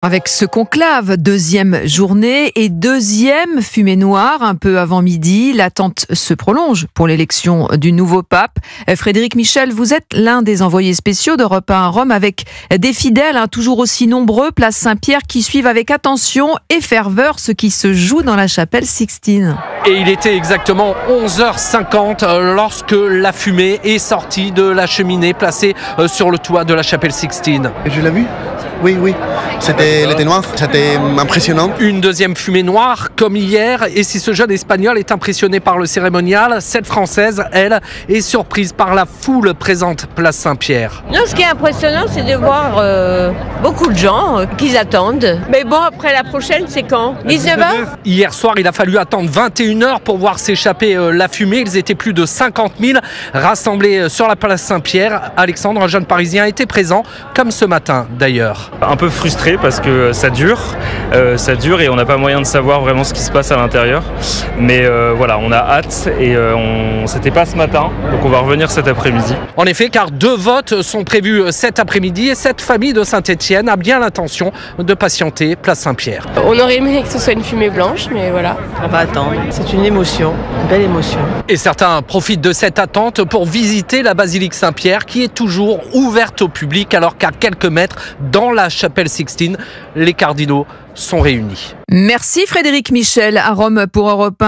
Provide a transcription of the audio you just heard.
Avec ce conclave, deuxième journée et deuxième fumée noire un peu avant midi. L'attente se prolonge pour l'élection du nouveau pape. Frédéric Michel, vous êtes l'un des envoyés spéciaux d'Europe 1 à Rome avec des fidèles toujours aussi nombreux, place Saint-Pierre, qui suivent avec attention et ferveur ce qui se joue dans la chapelle Sixtine. Et il était exactement 11h50 lorsque la fumée est sortie de la cheminée placée sur le toit de la chapelle Sixtine. Je l'ai vu. Oui. Elle était noire, c'était impressionnant. Une deuxième fumée noire, comme hier. Et si ce jeune Espagnol est impressionné par le cérémonial, cette Française, elle, est surprise par la foule présente place Saint-Pierre. Non, ce qui est impressionnant, c'est de voir beaucoup de gens qui attendent. Mais bon, après la prochaine, c'est quand 19h. Hier soir, il a fallu attendre 21h pour voir s'échapper la fumée. Ils étaient plus de 50 000 rassemblés sur la place Saint-Pierre. Alexandre, un jeune Parisien, était présent, comme ce matin d'ailleurs. Un peu frustré parce que ça dure et on n'a pas moyen de savoir vraiment ce qui se passe à l'intérieur. Mais voilà, on a hâte et c'était pas ce matin, donc on va revenir cet après-midi. En effet, car 2 votes sont prévus cet après-midi et cette famille de Saint-Étienne a bien l'intention de patienter place Saint-Pierre. On aurait aimé que ce soit une fumée blanche, mais voilà. On va attendre, c'est une émotion, une belle émotion. Et certains profitent de cette attente pour visiter la basilique Saint-Pierre qui est toujours ouverte au public alors qu'à quelques mètres dans la chapelle Sixtine, les cardinaux sont réunis. Merci Frédéric Michel à Rome pour Europe 1.